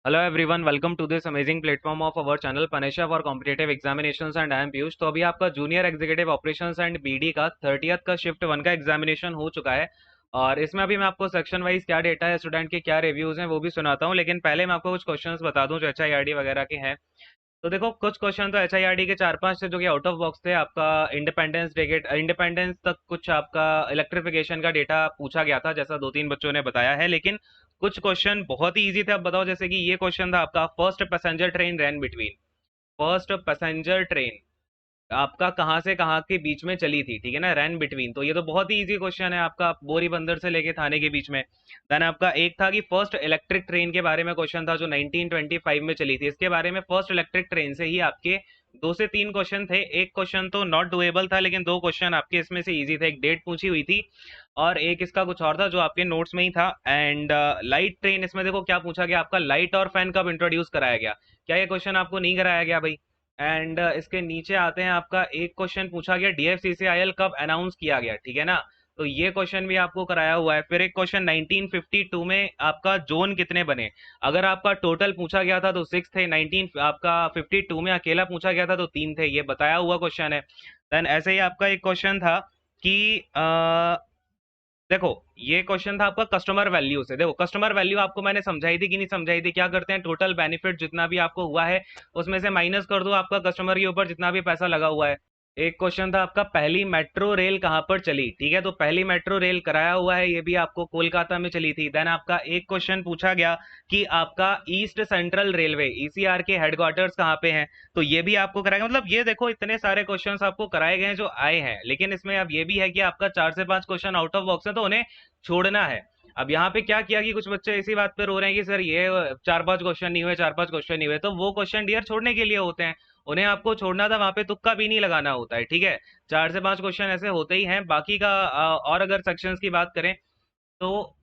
Hello everyone, welcome to this amazing platform of our channel Panisha for Competitive Examinations and I am Piyush. तो अभी आपका junior executive operations and BD का 30th का shift 1 का examination हो चुका है और इसमें अभी मैं आपको सेक्शन वाइज क्या डेटा है, स्टूडेंट के क्या रिव्यूज हैं वो भी सुनाता हूँ। लेकिन पहले मैं आपको कुछ क्वेश्चंस बता दूं जो HIRD वगैरह के हैं। तो देखो कुछ क्वेश्चन तो HIRD के 4-5 थे जो कि आउट ऑफ बॉक्स थे। आपका इंडिपेंडेंस तक कुछ आपका इलेक्ट्रिफिकेशन का डेटा पूछा गया था जैसा 2-3 बच्चों ने बताया है, लेकिन कुछ क्वेश्चन बहुत ही इजी थे। अब बताओ, जैसे कि ये क्वेश्चन था आपका, फर्स्ट पैसेंजर ट्रेन रैन बिटवीन, फर्स्ट पैसेंजर ट्रेन आपका कहाँ से कहाँ के बीच में चली थी, ठीक है ना, रैन बिटवीन। तो ये तो बहुत ही इजी क्वेश्चन है आपका, बोरी बंदर से लेके थाने के बीच में। देन आपका एक था कि फर्स्ट इलेक्ट्रिक ट्रेन के बारे में क्वेश्चन था जो 1925 में चली थी। इसके बारे में फर्स्ट इलेक्ट्रिक ट्रेन से ही आपके 2 से 3 क्वेश्चन थे। एक क्वेश्चन तो नॉट डुएबल था, लेकिन 2 क्वेश्चन आपके इसमें से इजी थे। एक डेट पूछी हुई थी और एक इसका कुछ और था जो आपके नोट्स में ही था। एंड लाइट ट्रेन, इसमें देखो क्या पूछा गया आपका, लाइट और फैन कब इंट्रोड्यूस कराया गया। क्या ये क्वेश्चन आपको नहीं कराया गया भाई? एंड इसके नीचे आते हैं, आपका एक क्वेश्चन पूछा गया DFCCIL कब अनाउंस किया गया, ठीक है ना। तो ये क्वेश्चन भी आपको कराया हुआ है। फिर एक क्वेश्चन 1952 में आपका जोन कितने बने। अगर आपका टोटल पूछा गया था तो 6 थे, 19 आपका 52 में अकेला पूछा गया था तो 3 थे, ये बताया हुआ क्वेश्चन है। देन ऐसे ही आपका एक क्वेश्चन था कि देखो ये क्वेश्चन था आपका कस्टमर वैल्यू से। देखो कस्टमर वैल्यू आपको मैंने समझाई थी कि नहीं समझाई थी। क्या करते हैं, टोटल बेनिफिट जितना भी आपको हुआ है उसमें से माइनस कर दो आपका कस्टमर के ऊपर जितना भी पैसा लगा हुआ है। एक क्वेश्चन था आपका, पहली मेट्रो रेल कहाँ पर चली, ठीक है। तो पहली मेट्रो रेल कराया हुआ है, ये भी आपको कोलकाता में चली थी। देन आपका एक क्वेश्चन पूछा गया कि आपका ईस्ट सेंट्रल रेलवे ECR के हेडक्वार्टर्स कहाँ पे हैं। तो ये भी आपको कराएगा। मतलब ये देखो इतने सारे क्वेश्चंस आपको कराए गए हैं जो आए हैं, लेकिन इसमें अब ये भी है कि आपका 4 से 5 क्वेश्चन आउट ऑफ बॉक्स है तो उन्हें छोड़ना है। अब यहाँ पे क्या किया कि कुछ बच्चे इसी बात पे रो रहे हैं कि सर ये 4-5 क्वेश्चन नहीं हुए, 4-5 क्वेश्चन नहीं हुए। तो वो क्वेश्चन डियर छोड़ने के लिए होते हैं, उन्हें आपको छोड़ना था, वहां पे तुक्का भी नहीं लगाना होता है, ठीक है। 4 से 5 क्वेश्चन ऐसे होते ही हैं। बाकी का और अगर सेक्शंस की बात करें तो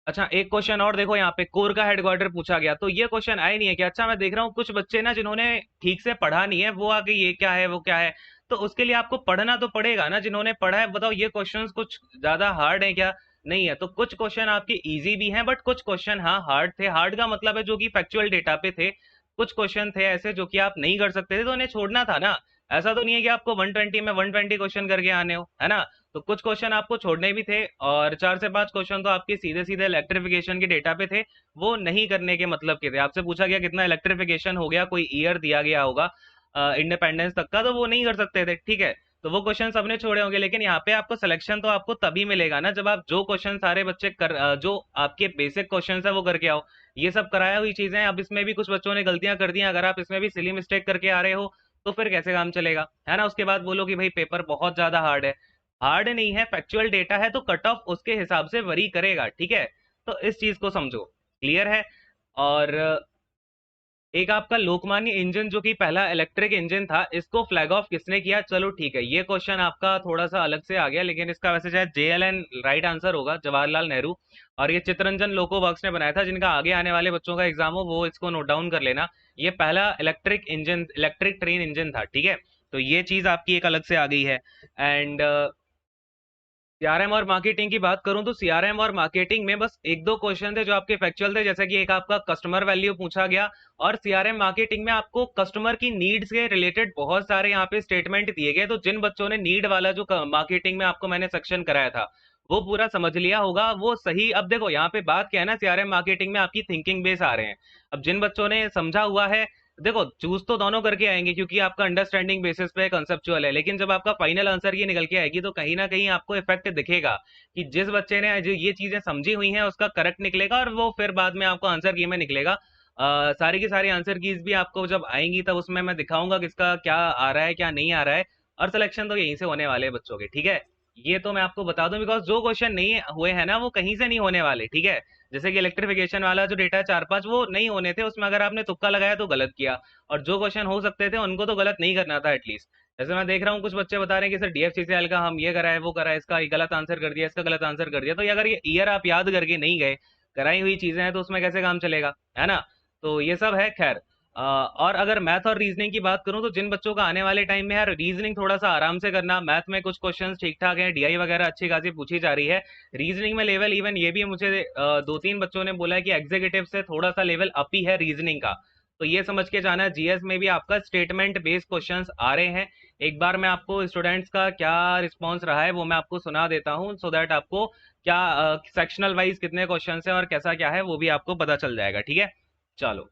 अच्छा एक क्वेश्चन और देखो, यहाँ पे कोर का हेडक्वार्टर पूछा गया। तो ये क्वेश्चन आए नहीं है कि अच्छा मैं देख रहा हूँ कुछ बच्चे ना जिन्होंने ठीक से पढ़ा नहीं है वो आगे ये क्या है वो क्या है। तो उसके लिए आपको पढ़ना तो पड़ेगा ना, जिन्होंने पढ़ा है। बताओ ये क्वेश्चंस कुछ ज्यादा हार्ड है क्या? नहीं है। तो कुछ क्वेश्चन आपके इजी भी हैं बट कुछ क्वेश्चन हाँ हार्ड थे। हार्ड का मतलब है जो कि फैक्चुअल डेटा पे थे। कुछ क्वेश्चन थे ऐसे जो कि आप नहीं कर सकते थे तो उन्हें छोड़ना था ना। ऐसा तो नहीं है कि आपको 120 में 120 क्वेश्चन करके आने हो, है ना। तो कुछ क्वेश्चन आपको छोड़ने भी थे और 4 से 5 क्वेश्चन तो आपके सीधे सीधे इलेक्ट्रिफिकेशन के डेटा पे थे, वो नहीं करने के मतलब के थे। आपसे पूछा गया कितना इलेक्ट्रिफिकेशन हो गया, कोई ईयर दिया गया होगा इंडिपेंडेंस तक का, तो वो नहीं कर सकते थे, ठीक है। तो वो क्वेश्चन सबने छोड़े होंगे। लेकिन यहाँ पे आपको सिलेक्शन तो आपको तभी मिलेगा ना जब आप जो क्वेश्चन सारे बच्चे जो आपके बेसिक क्वेश्चन है वो करके आओ। ये सब कराया हुई चीजें हैं। अब इसमें भी कुछ बच्चों ने गलतियां कर दी हैं, अगर आप इसमें भी सिली मिस्टेक करके आ रहे हो तो फिर कैसे काम चलेगा, है ना। उसके बाद बोलो कि भाई पेपर बहुत ज्यादा हार्ड है। हार्ड नहीं है, फैक्चुअल डेटा है तो कट ऑफ उसके हिसाब से वरी करेगा, ठीक है। तो इस चीज को समझो, क्लियर है। और एक आपका लोकमान्य इंजन जो कि पहला इलेक्ट्रिक इंजन था, इसको फ्लैग ऑफ किसने किया? चलो ठीक है, ये क्वेश्चन आपका थोड़ा सा अलग से आ गया, लेकिन इसका वैसे शायद JLN राइट आंसर होगा, जवाहरलाल नेहरू। और ये चितरंजन लोको वर्क्स ने बनाया था। जिनका आगे आने वाले बच्चों का एग्जाम हो वो इसको नोट डाउन कर लेना। ये पहला electric engine, electric train engine था, ठीक है। तो ये चीज आपकी एक अलग से आ गई है। एंड CRM और मार्केटिंग की बात करूं तो CRM और मार्केटिंग में बस 1-2 क्वेश्चन थे जो आपके फैक्चुअल थे, जैसे कि एक आपका कस्टमर वैल्यू पूछा गया। और CRM मार्केटिंग में आपको कस्टमर की नीड्स के रिलेटेड बहुत सारे यहाँ पे स्टेटमेंट दिए गए। तो जिन बच्चों ने नीड वाला जो मार्केटिंग में आपको मैंने सेक्शन कराया था वो पूरा समझ लिया होगा, वो सही। अब देखो यहाँ पे बात क्या है ना, CRM मार्केटिंग में आपकी थिंकिंग बेस आ रहे हैं। अब जिन बच्चों ने समझा हुआ है, देखो चूज तो दोनों करके आएंगे क्योंकि आपका अंडरस्टैंडिंग बेसिस पे कंसेप्चुअल है, लेकिन जब आपका फाइनल आंसर ये निकल के आएगी तो कहीं ना कहीं आपको इफेक्ट दिखेगा कि जिस बच्चे ने जो ये चीजें समझी हुई हैं उसका करेक्ट निकलेगा और वो फिर बाद में आपको आंसर की में निकलेगा। सारी की सारी आंसर कीज भी आपको जब आएंगी तब उसमें मैं दिखाऊंगा किसका क्या आ रहा है क्या नहीं आ रहा है। और सिलेक्शन तो यहीं से होने वाले हैं बच्चों के, ठीक है। ये तो मैं आपको बता दूं बिकॉज जो क्वेश्चन नहीं हुए हैं ना वो कहीं से नहीं होने वाले, ठीक है। जैसे कि इलेक्ट्रिफिकेशन वाला जो डेटा है 4-5 वो नहीं होने थे, उसमें अगर आपने तुक्का लगाया तो गलत किया। और जो क्वेश्चन हो सकते थे उनको तो गलत नहीं करना था एटलीस्ट। जैसे मैं देख रहा हूँ कुछ बच्चे बता रहे हैं कि सर DFCCIL का हम ये कराए वो कराए, इसका ये गलत आंसर कर दिया, इसका गलत आंसर कर दिया। तो ये अगर ये ईयर आप याद करके नहीं गए, कराई हुई चीजें हैं तो उसमें कैसे काम चलेगा, है ना। तो ये सब है, खैर। और अगर मैथ और रीजनिंग की बात करूं तो जिन बच्चों का आने वाले टाइम में यार रीजनिंग थोड़ा सा आराम से करना, मैथ में कुछ क्वेश्चंस ठीक ठाक हैं, डीआई वगैरह अच्छी खासी पूछी जा रही है, रीजनिंग में लेवल इवन ये भी मुझे दो तीन बच्चों ने बोला है कि एग्जीक्यूटिव से थोड़ा सा लेवल अप ही है रीजनिंग का। तो ये समझ के जाना, जीएस में भी आपका स्टेटमेंट बेस्ड क्वेश्चंस आ रहे हैं। एक बार मैं आपको स्टूडेंट्स का क्या रिस्पॉन्स रहा है वो मैं आपको सुना देता हूँ, सो दैट आपको क्या सेक्शनल वाइज कितने क्वेश्चन है और कैसा क्या है वो भी आपको पता चल जाएगा। ठीक है, चलो।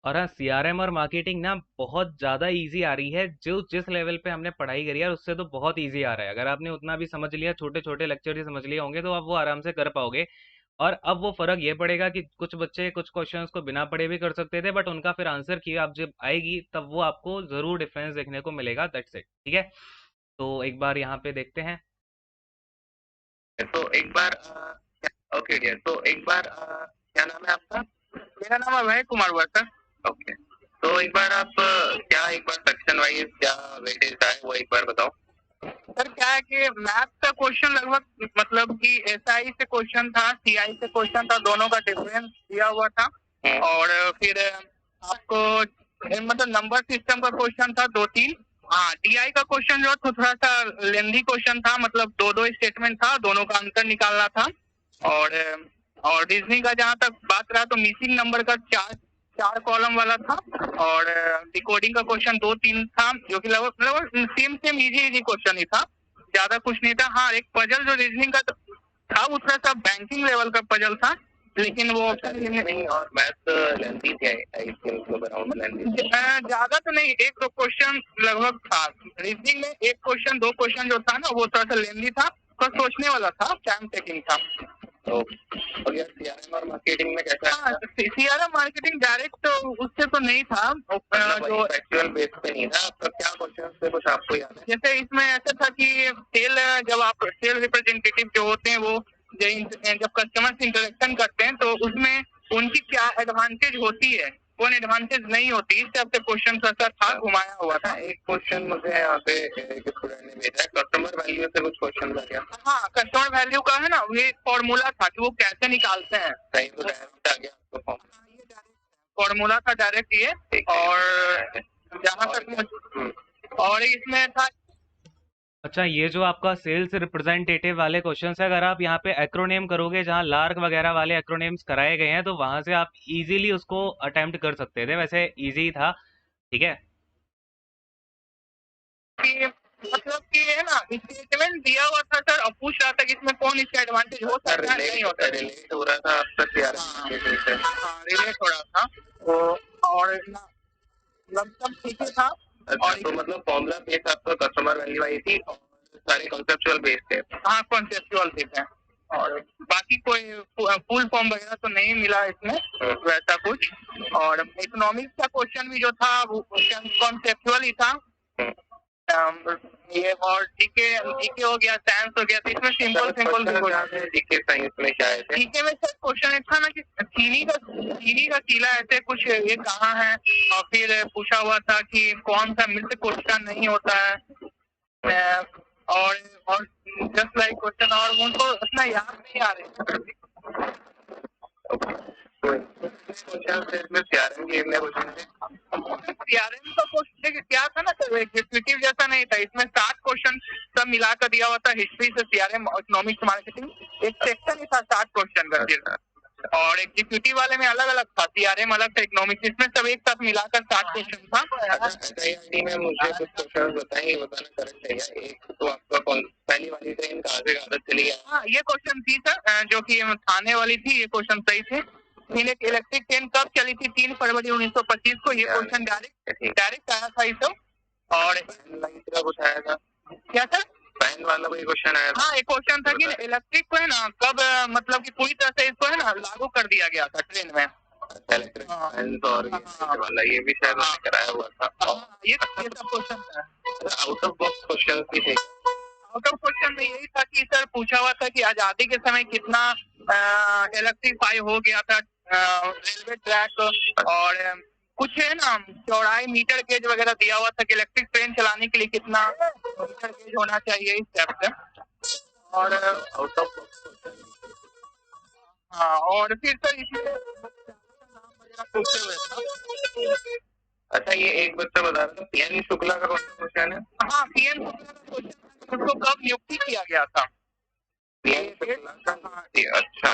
और हाँ, सीआरएम और मार्केटिंग ना बहुत ज़्यादा इजी आ रही है, जो जिस लेवल पे हमने पढ़ाई करी है उससे तो बहुत इजी आ रहा है। अगर आपने उतना भी समझ लिया, छोटे छोटे लेक्चर ही समझ लिए होंगे, तो आप वो आराम से कर पाओगे। और अब वो फर्क ये पड़ेगा कि कुछ बच्चे कुछ क्वेश्चंस को बिना पढ़े भी कर सकते थे, बट उनका फिर आंसर की आप जब आएगी तब वो आपको जरूर डिफरेंस देखने को मिलेगा। That's it. ठीक है, तो एक बार यहाँ पे देखते हैं। तो एक बार ओके डियर, तो एक बार क्या नाम है आपका? मेरा नाम अभय कुमार हुआ सर। ओके, तो एक बार आप क्या एक बार सेक्शन वाइज क्या वेटेज है वो एक बार बताओ। सर क्या है कि मैथ का क्वेश्चन लगभग मतलब कि एसआई से क्वेश्चन था, सीआई से क्वेश्चन था, दोनों का डिफरेंस दिया हुआ था। और फिर आपको मतलब नंबर सिस्टम का क्वेश्चन था दो तीन। हाँ, डीआई का क्वेश्चन जो था थोड़ा सा लेंदी क्वेश्चन था, मतलब दो दो स्टेटमेंट था, दोनों का आंसर निकालना था। और रीजनिंग का जहाँ तक बात रहा तो मिसिंग नंबर का चार चार कॉलम वाला था। और डिकोडिंग का क्वेश्चन दो तीन था, जो कि लगभग लगभग same same easy easy question ही था, ज्यादा कुछ नहीं था। हाँ, एक पजल जो रीजनिंग का था वो थोड़ा सा बैंकिंग लेवल का पजल था, लेकिन वो नहीं। और मैथ लेंथी थे, आई थिंक अराउंड लेंथी ज्यादा तो नहीं, एक दो क्वेश्चन लगभग था। रीजनिंग में एक क्वेश्चन दो क्वेश्चन जो था ना वो थोड़ा सा लेंथी था, तो सोचने वाला था, टाइम टेकिंग था। तो और यार सीआरएम और मार्केटिंग में कैसा है? सीआरएम मार्केटिंग डायरेक्ट तो उससे तो नहीं था, जो एक्चुअल बेस पे नहीं था। आपका क्या क्वेश्चन थे कुछ आपको याद है? जैसे इसमें ऐसा था कि सेल, जब आप सेल रिप्रेजेंटेटिव जो होते हैं वो जब कस्टमर से इंटरेक्शन करते हैं तो उसमें उनकी क्या एडवांटेज होती है, कौन एडवांटेज नहीं होती, इस टाइप से क्वेश्चन था, घुमाया हुआ था। एक क्वेश्चन मुझे यहाँ पे एक स्टूडेंट ने भेजा है, कस्टमर वैल्यू से कुछ क्वेश्चन था क्या? हाँ, कस्टमर वैल्यू का है ना, ये फॉर्मूला था कि वो कैसे निकालते हैं। सही, तो डायरेक्ट आ गया आपको फॉर्मूला था डायरेक्ट ये। और जहाँ तक और इसमें था। अच्छा, ये जो आपका सेल्स रिप्रेजेंटेटिव वाले क्वेश्चंस है, अगर आप यहाँ पे एक्रोनेम करोगे, जहाँ लार्क वगैरह वाले एक्रोनेम्स कराए गए हैं, तो वहां से आप इजीली उसको अटेम्प्ट कर सकते थे। वैसे इजी था। ठीक है, कि मतलब कि है ना, स्टेटमेंट दिया हुआ था सर, अब पूछ रहा था कि इसमें कौन इसका एडवांटेज हो सकता है, नहीं होता। रिलेट हो रहा था आपका सीआरएम। हाँ, रिलेट हो रहा था वो। और मतलब सब ठीक ही था। अच्छा, और तो मतलब फॉर्मूला बेस आपका कस्टमर वैल्यू आई थी और सारे कॉन्सेप्चुअल बेस थे। हाँ, कॉन्सेप्चुअल बेस है। और बाकी कोई फुल फॉर्म वगैरह तो नहीं मिला इसमें वैसा कुछ। और इकोनॉमिक्स का क्वेश्चन भी जो था वो कॉन्सेप्चुअल ही था। ये और जीके जीके हो गया, साइंस हो गया, तो इसमें सिंपल सिंपल जीके साइंस में क्या है? जीके में सर क्वेश्चन एक था ना कि चीनी का किला ऐसे कुछ ये कहाँ है, और फिर पूछा हुआ था कि कौन सा मिल्क क्वेश्चन नहीं होता है। अ, और जस्ट लाइक क्वेश्चन, और उनको उतना याद नहीं आ रहे। सीआरएम का क्वेश्चन क्या था ना सर, एग्जीक्यूटिव जैसा नहीं था, इसमें 7 क्वेश्चन सब मिलाकर दिया हुआ था, हिस्ट्री से सीआरएम, इकोनॉमिक्स, मार्केटिंग, एक सेक्शन ही था 7 क्वेश्चन का सिर्फ। और एग्जीक्यूटिव वाले में अलग अलग था, सीआरएम अलग था, इकोनॉमिक्स, इसमें सब एक साथ मिलाकर 7 क्वेश्चन था। एसआईआरटी में मुझे कुछ क्वेश्चन बताएंगे, बताना करेक्ट है या? एक तो आपका कौन पहली वाली ट्रेन कहाँ से कहाँ तक चली है? हाँ, ये क्वेश्चन थी सर, जो कि थाने वाली थी, ये क्वेश्चन सही थे। फिर एक इलेक्ट्रिक ट्रेन कब चली थी? 3 फरवरी 1925 को, ये क्वेश्चन डायरेक्ट आया था ये सब। और कुछ आया था क्या सर? पैन वाला कोई क्वेश्चन आया था? हाँ, एक क्वेश्चन था कि इलेक्ट्रिक को है ना कब मतलब कि पूरी तरह से इसको है ना लागू कर दिया गया था ट्रेन में। इलेक्ट्रिक और वाला ये भी शायद कराया हुआ था। ये सब क्वेश्चन था, आउट ऑफ बॉक्स क्वेश्चन भी थे। आउट ऑफ क्वेश्चन में यही था कि सर पूछा हुआ था कि आजादी के समय कितना इलेक्ट्रीफाई हो गया था रेलवे ट्रैक, और कुछ है ना चौड़ाई मीटर गेज वगैरह दिया हुआ था कि इलेक्ट्रिक ट्रेन चलाने के लिए कितना मीटर गेज होना चाहिए, इस टाइप से। और आउट ऑफ, हाँ, और फिर सर इसमें नाम वगैरह पूछते हुए था। अच्छा, ये एक बच्चा बता रहा था पीएन शुक्ला का कौन सा क्वेश्चन है? हाँ, पीएन शुक्ला का क्वेश्चन उसको कब नियुक्ति किया गया था? पीएन शुक्ला का, हाँ, अच्छा,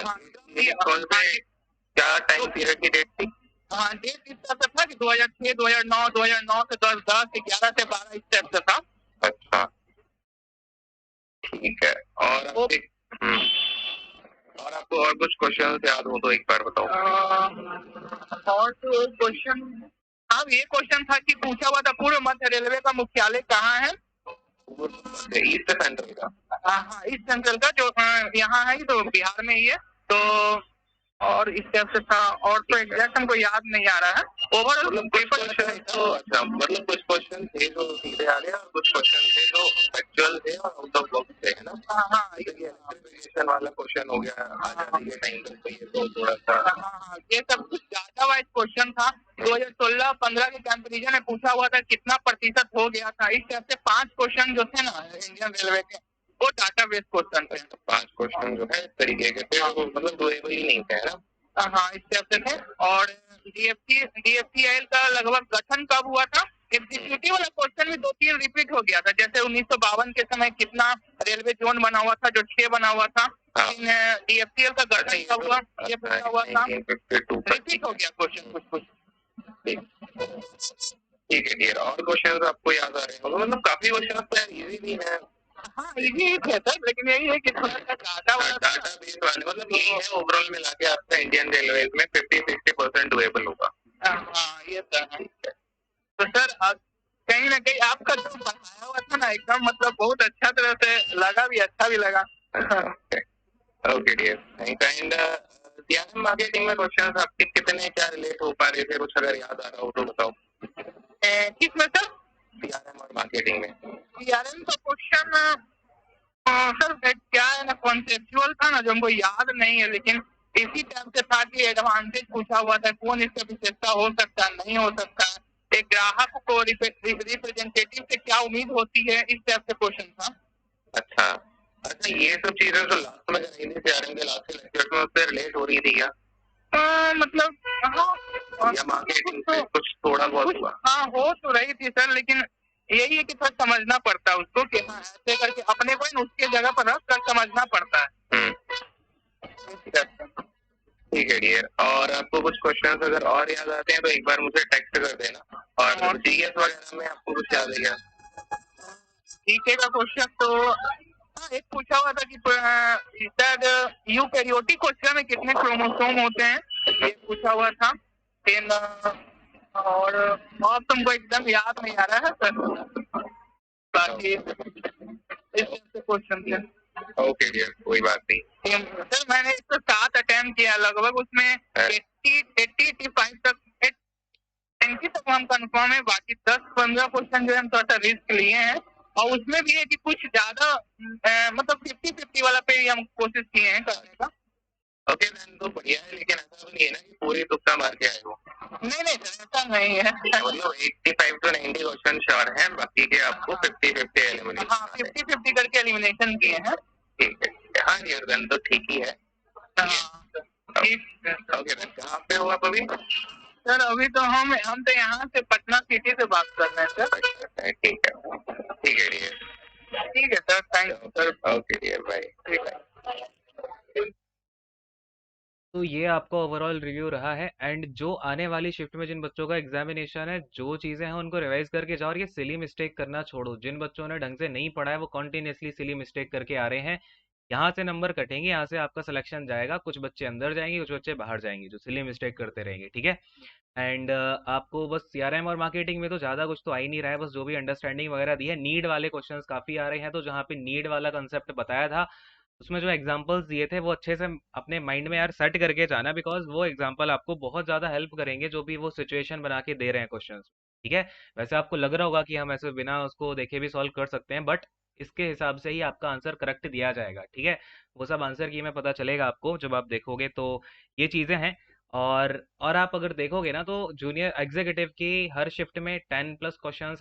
ये कौन से क्या टाइम पीरियड की डेट थी? हाँ, डेट इस तरह से था कि 2006, 2009, 2009 से 10, 10, 11 से 12 इस टाइप से था। अच्छा, ठीक है। और और आपको और कुछ क्वेश्चन याद हो तो एक बार बताओ। और तो एक क्वेश्चन, अब ये क्वेश्चन था कि पूछा हुआ था पूर्व मध्य रेलवे का मुख्यालय कहाँ है? ईस्ट सेंट्रल का। हाँ, ईस्ट सेंट्रल का जो यहाँ है तो बिहार में ही है। तो और इस टाइप से था, और तो एग्जैक्ट हमको याद नहीं आ रहा है। ओवरऑल पेपर क्वेश्चन तो अच्छा, मतलब कुछ क्वेश्चन थे जो सीधे आ गए और कुछ क्वेश्चन थे जो फैक्चुअल थे और आउट ऑफ बॉक्स थे, है ना? हाँ, ये इलेक्ट्रिफिकेशन वाला क्वेश्चन हो गया, आजादी के टाइम पे, ये तो थोड़ा सा, हाँ, ये सब कुछ डाटा वाइज क्वेश्चन था। 2016-15 के कंपैरिजन में पूछा हुआ था कितना प्रतिशत हो गया था। इस टाइप से 5 क्वेश्चन जो थे ना इंडियन रेलवे के, वो डाटा बेस्ड क्वेश्चन थे। 5 क्वेश्चन जो है इस तरीके के थे, वो मतलब डुएबल ही नहीं थे, है ना? हाँ, इस टाइप से थे। और डीएफसीआईएल का लगभग गठन कब हुआ था? एग्जीक्यूटिव वाला क्वेश्चन में 2-3 रिपीट हो गया था। जैसे 1952 के समय कितना रेलवे जोन बना हुआ था, जो 6 बना हुआ था। डीएफसीएल का गठन कब हुआ, ये पूछा हुआ था, रिपीट हो गया क्वेश्चन कुछ। ठीक है डियर, और क्वेश्चन आपको याद आ रहे होंगे? मतलब काफी क्वेश्चन तो इजी भी है। हाँ, इजी ही थे सर, लेकिन यही है कि थोड़ा सा डाटा बेस वाले, मतलब यही है ओवरऑल मिला के आपका इंडियन रेलवे में 50-60% डुएबल होगा। हाँ, ये तो है। तो सर कहीं ना कहीं आपका जो बताया हुआ था ना एकदम, मतलब बहुत अच्छा तरह से लगा भी, अच्छा भी लगा। Okay dear, and CRM marketing में क्वेश्चन आपके कितने क्या रिलेट हो पा रहे थे? कुछ अगर याद आ रहा हो तो बताओ। किस में सर? सीआरएम और मार्केटिंग में। सीआरएम का क्वेश्चन सर क्या है ना, कॉन्सेप्चुअल था ना, जो हमको याद नहीं है, लेकिन इसी टाइप से था कि एडवांटेज पूछा हुआ था, कौन इसका विशेषता हो सकता है, नहीं हो सकता है, एक ग्राहक को रिप्रेजेंटेटिव से क्या उम्मीद होती है, इस टाइप से क्वेश्चन था। अच्छा, ये सब चीजें तो लास्ट में कराई थी सीआरएम के लास्ट के लेक्चर में, उससे रिलेट हो रही थी क्या? मतलब हाँ, या मार्केटिंग से कुछ थोड़ा बहुत हुआ? हाँ, हो तो रही थी सर, लेकिन यही है कि थोड़ा समझना पड़ता है उसको कि हाँ ऐसे करके अपने को उसके जगह पर रख कर समझना पड़ता है। ठीक है डियर, और आपको कुछ क्वेश्चंस अगर और याद आते हैं तो एक बार मुझे टेक्स्ट कर देना। और जीएस वगैरह में आपको कुछ याद है क्या? जीके का क्वेश्चन तो हाँ, एक पूछा हुआ था कि सर यूकैरियोटिक कोशिका में कितने क्रोमोसोम होते हैं, ये पूछा हुआ था। फिर और तुमको एकदम याद नहीं आ रहा है सर, बाकी इस क्वेश्चन थे। ओके डियर, कोई बात नहीं सर, मैंने इसको 7 अटेम्प्ट किया लगभग, उसमें 85 तक 80 तक हम कंफर्म है, बाकी 10-15 क्वेश्चन जो है हम थोड़ा सा रिस्क लिए हैं, और उसमें भी है कि कुछ ज्यादा मतलब 50-50 वाला पे ही हम कोशिश किए हैं करने का। ओके देन तो बढ़िया है, लेकिन ऐसा नहीं है ना कि पूरी तुक्का मार के आए हो। नहीं सर, ऐसा नहीं है। मतलब 85 to 90 क्वेश्चन श्योर है, बाकी के आपको 50-50 एलिमिनेशन। हाँ, 50-50 करके एलिमिनेशन किए हैं। ठीक है, हाँ डियर, देन तो ठीक ही है। ओके देन, कहाँ पे हो आप अभी? सर अभी तो हम तो यहाँ से पटना सिटी से बात कर रहे हैं सर। ठीक है डियर। ठीक है sir, thank you sir. Okay dear, bye. ठीक है। तो ये आपका ओवरऑल रिव्यू रहा है। एंड जो आने वाली शिफ्ट में जिन बच्चों का एग्जामिनेशन है, जो चीज़ें हैं उनको रिवाइज करके जाओ, और ये सिली मिस्टेक करना छोड़ो। जिन बच्चों ने ढंग से नहीं पढ़ा है वो कॉन्टिन्यूसली सिली मिस्टेक करके आ रहे हैं, यहाँ से नंबर कटेंगे, यहाँ से आपका सिलेक्शन जाएगा, कुछ बच्चे अंदर जाएंगे, कुछ बच्चे बाहर जाएंगे जो सिली मिस्टेक करते रहेंगे, ठीक है। एंड आपको बस सीआरएम और मार्केटिंग में तो ज़्यादा कुछ तो आ ही नहीं रहा है, बस जो भी अंडरस्टैंडिंग वगैरह दी है। नीड वाले क्वेश्चंस काफ़ी आ रहे हैं, तो जहाँ पे नीड वाला कंसेप्ट बताया था उसमें जो एग्जांपल्स दिए थे वो अच्छे से अपने माइंड में यार सेट करके जाना, बिकॉज वो एग्जांपल आपको बहुत ज़्यादा हेल्प करेंगे जो भी वो सिचुएशन बना के दे रहे हैं क्वेश्चंस, ठीक है। वैसे आपको लग रहा होगा कि हम ऐसे बिना उसको देखे भी सॉल्व कर सकते हैं, बट इसके हिसाब से ही आपका आंसर करेक्ट दिया जाएगा, ठीक है। वो सब आंसर की में पता चलेगा आपको जब आप देखोगे, तो ये चीज़ें हैं। और आप अगर देखोगे ना तो जूनियर एग्जीक्यूटिव की हर शिफ्ट में 10+ क्वेश्चंस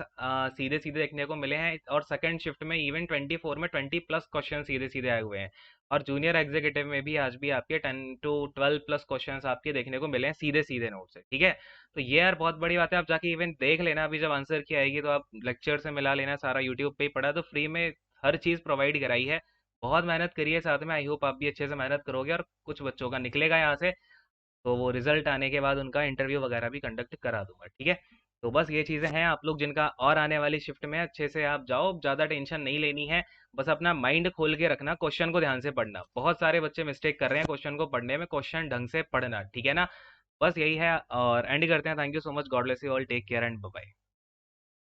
सीधे सीधे देखने को मिले हैं, और सेकंड शिफ्ट में इवन 24 में 20+ क्वेश्चन सीधे सीधे आए हुए हैं। और जूनियर एग्जीक्यूटिव में भी आज भी आपके 10 to 12 प्लस क्वेश्चंस आपके देखने को मिले हैं सीधे सीधे नोट से, ठीक है। तो ये यार बहुत बड़ी बात है, आप जाके इवन देख लेना, अभी जब आंसर की आएगी तो आप लेक्चर से मिला लेना, सारा यूट्यूब पे ही पड़ा, तो फ्री में हर चीज़ प्रोवाइड कराई है। बहुत मेहनत करी है साथ में, आई होप आप भी अच्छे से मेहनत करोगे और कुछ बच्चों का निकलेगा यहाँ से, तो वो रिजल्ट आने के बाद उनका इंटरव्यू वगैरह भी कंडक्ट करा दूंगा, ठीक है। तो बस ये चीज़ें हैं, आप लोग जिनका और आने वाली शिफ्ट में अच्छे से आप जाओ, ज़्यादा टेंशन नहीं लेनी है। बस अपना माइंड खोल के रखना, क्वेश्चन को ध्यान से पढ़ना, बहुत सारे बच्चे मिस्टेक कर रहे हैं क्वेश्चन को पढ़ने में, क्वेश्चन ढंग से पढ़ना, ठीक है ना। बस यही है, और एंड करते हैं। Thank you so much, God bless you all, take care and bye.